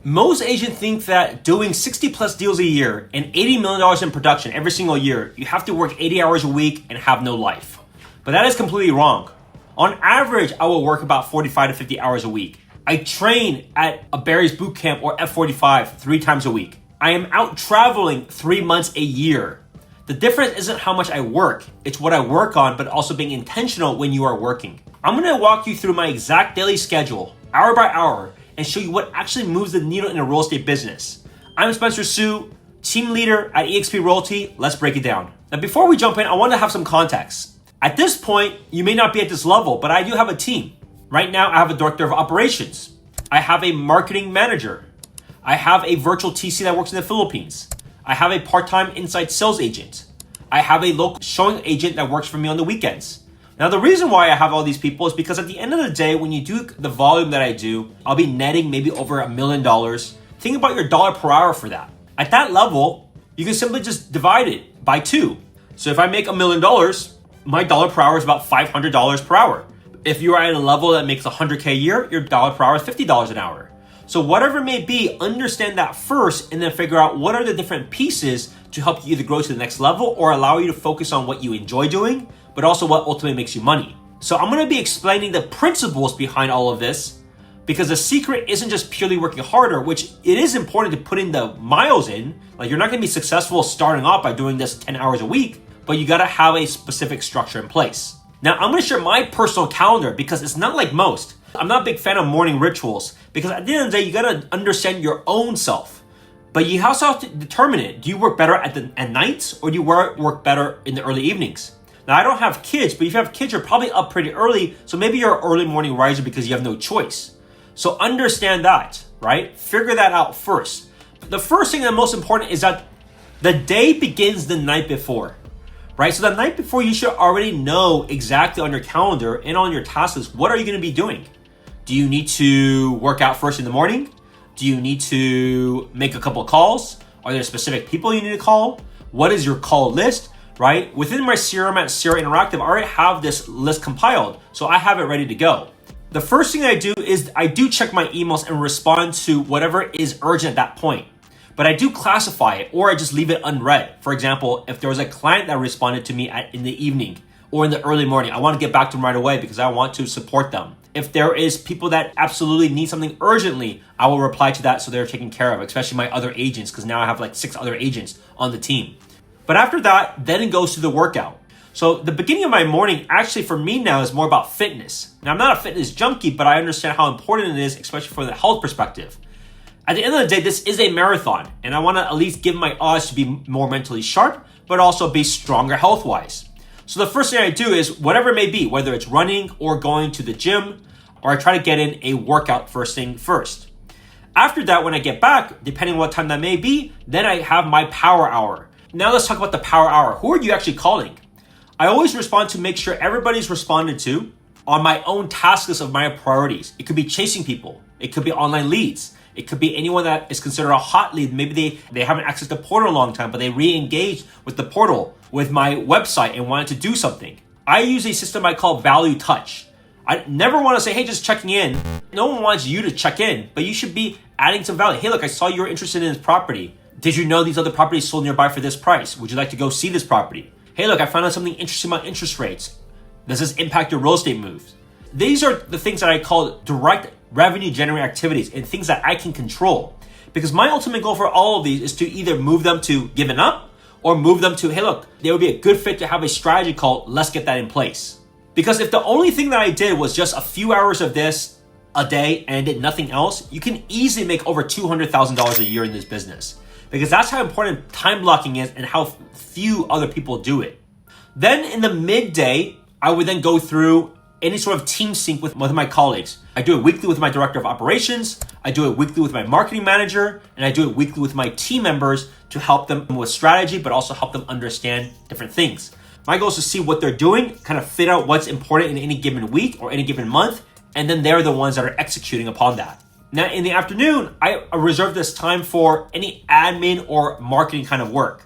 Most agents think that doing 60 plus deals a year and $80 million in production every single year, you have to work 80 hours a week and have no life. But that is completely wrong. On average, I will work about 45 to 50 hours a week. I train at a Barry's Boot Camp or F45 3 times a week. I am out traveling 3 months a year. The difference isn't how much I work, it's what I work on, but also being intentional when you are working. I'm gonna walk you through my exact daily schedule, hour by hour, and show you what actually moves the needle in a real estate business. I'm Spencer Su, team leader at eXp Realty. Let's break it down. Now, before we jump in, I want to have some context. At this point, you may not be at this level, but I do have a team. Right now, I have a director of operations. I have a marketing manager. I have a virtual TC that works in the Philippines. I have a part-time inside sales agent. I have a local showing agent that works for me on the weekends. Now, the reason why I have all these people is because at the end of the day, when you do the volume that I do, I'll be netting maybe over $1 million. Think about your dollar per hour for that. At that level, you can simply just divide it by 2. So if I make $1 million, my dollar per hour is about $500 per hour. If you're at a level that makes $100K a year, your dollar per hour is $50 an hour. So whatever it may be, understand that first and then figure out what are the different pieces to help you either grow to the next level or allow you to focus on what you enjoy doing, but also what ultimately makes you money. So I'm gonna be explaining the principles behind all of this because the secret isn't just purely working harder, which it is important to put in the miles in. Like you're not gonna be successful starting off by doing this 10 hours a week, but you gotta have a specific structure in place. Now I'm gonna share my personal calendar because it's not like most. I'm not a big fan of morning rituals because at the end of the day, you gotta understand your own self. But you also have to determine it. Do you work better at nights or do you work better in the early evenings? Now I don't have kids, but if you have kids, you're probably up pretty early. So maybe you're an early morning riser because you have no choice. So understand that, right? Figure that out first. The first thing and most important is that the day begins the night before. Right? So the night before, you should already know exactly on your calendar and on your task list, what are you going to be doing? Do you need to work out first in the morning? Do you need to make a couple of calls? Are there specific people you need to call? What is your call list, right? Within my CRM at Sierra Interactive, I already have this list compiled, so I have it ready to go. The first thing I do is I do check my emails and respond to whatever is urgent at that point. But I do classify it or I just leave it unread. For example, if there was a client that responded to me in the evening or in the early morning, I want to get back to them right away because I want to support them. If there is people that absolutely need something urgently, I will reply to that so they're taken care of, especially my other agents, because now I have like 6 other agents on the team. But after that, then it goes to the workout. So the beginning of my morning actually for me now is more about fitness. Now I'm not a fitness junkie, but I understand how important it is, especially from the health perspective. At the end of the day, this is a marathon, and I want to at least give my odds to be more mentally sharp, but also be stronger health-wise. So the first thing I do is, whatever it may be, whether it's running or going to the gym, or I try to get in a workout first thing first. After that, when I get back, depending on what time that may be, then I have my power hour. Now let's talk about the power hour. Who are you actually calling? I always respond to make sure everybody's responded to on my own task list of my priorities. It could be chasing people. It could be online leads. It could be anyone that is considered a hot lead. Maybe they haven't accessed the portal in a long time, but they re-engaged with the portal, with my website and wanted to do something. I use a system I call value touch. I never want to say, hey, just checking in. No one wants you to check in, but you should be adding some value. Hey, look, I saw you were interested in this property. Did you know these other properties sold nearby for this price? Would you like to go see this property? Hey, look, I found out something interesting about interest rates. Does this impact your real estate moves? These are the things that I call direct revenue generating activities and things that I can control. Because my ultimate goal for all of these is to either move them to giving up or move them to, hey, look, they would be a good fit to have a strategy called, let's get that in place. Because if the only thing that I did was just a few hours of this a day and did nothing else, you can easily make over $200,000 a year in this business. Because that's how important time blocking is and how few other people do it. Then in the midday, I would then go through any sort of team sync with my colleagues. I do it weekly with my director of operations, I do it weekly with my marketing manager, and I do it weekly with my team members to help them with strategy, but also help them understand different things. My goal is to see what they're doing, kind of fit out what's important in any given week or any given month, and then they're the ones that are executing upon that. Now, in the afternoon, I reserve this time for any admin or marketing kind of work.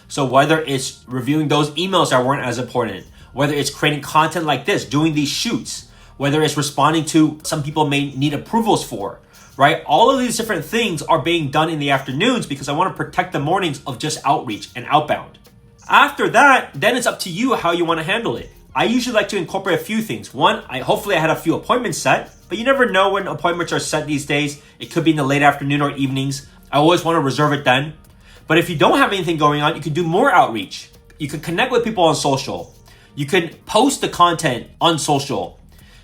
So whether it's reviewing those emails that weren't as important, whether it's creating content like this, doing these shoots, whether it's responding to some people may need approvals for, right? All of these different things are being done in the afternoons because I want to protect the mornings of just outreach and outbound. After that, then it's up to you how you want to handle it. I usually like to incorporate a few things. One, hopefully I had a few appointments set, but you never know when appointments are set these days. It could be in the late afternoon or evenings. I always want to reserve it then. But if you don't have anything going on, you can do more outreach. You can connect with people on social. You can post the content on social.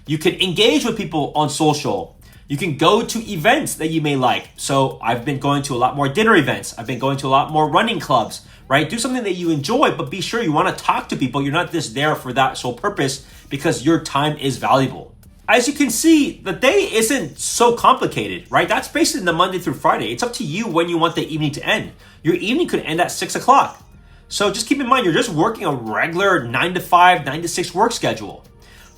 You can engage with people on social. You can go to events that you may like. So I've been going to a lot more dinner events. I've been going to a lot more running clubs, right? Do something that you enjoy, but be sure you want to talk to people. You're not just there for that sole purpose because your time is valuable. As you can see, the day isn't so complicated, right? That's basically the Monday through Friday. It's up to you when you want the evening to end. Your evening could end at 6 o'clock. So just keep in mind, you're just working a regular 9 to 5, 9 to 6 work schedule.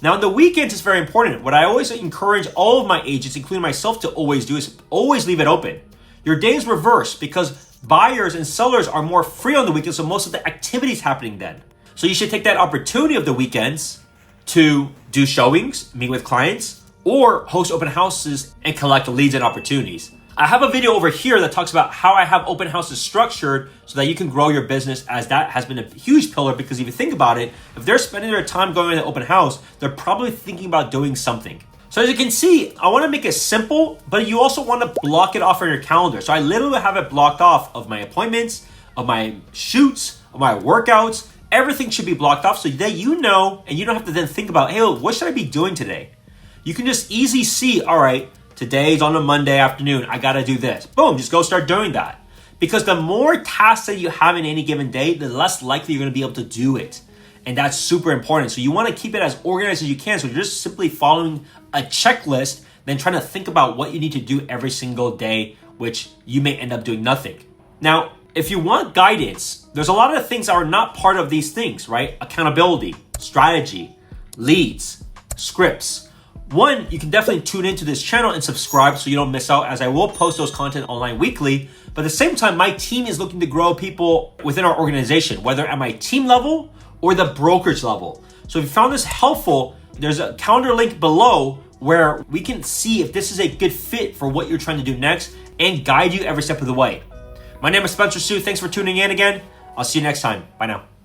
Now, on the weekends, it's very important. What I always encourage all of my agents, including myself, to always do is always leave it open. Your days reverse because buyers and sellers are more free on the weekends, so most of the activity is happening then. So you should take that opportunity of the weekends to do showings, meet with clients, or host open houses and collect leads and opportunities. I have a video over here that talks about how I have open houses structured so that you can grow your business, as that has been a huge pillar. Because if you think about it, if they're spending their time going to the open house, they're probably thinking about doing something. So as you can see, I want to make it simple, but you also want to block it off on your calendar. So I literally have it blocked off of my appointments, of my shoots, of my workouts. Everything should be blocked off so that you know, and you don't have to then think about, hey, what should I be doing today? You can just easily see, all right, today's on a Monday afternoon, I got to do this. Boom, just go start doing that. Because the more tasks that you have in any given day, the less likely you're going to be able to do it. And that's super important. So you want to keep it as organized as you can. So you're just simply following a checklist, then trying to think about what you need to do every single day, which you may end up doing nothing. Now, if you want guidance, there's a lot of things that are not part of these things, right? Accountability, strategy, leads, scripts. One, you can definitely tune into this channel and subscribe so you don't miss out, as I will post those content online weekly. But at the same time, my team is looking to grow people within our organization, whether at my team level or the brokerage level. So if you found this helpful, there's a calendar link below where we can see if this is a good fit for what you're trying to do next and guide you every step of the way. My name is Spencer Sue. Thanks for tuning in again. I'll see you next time. Bye now.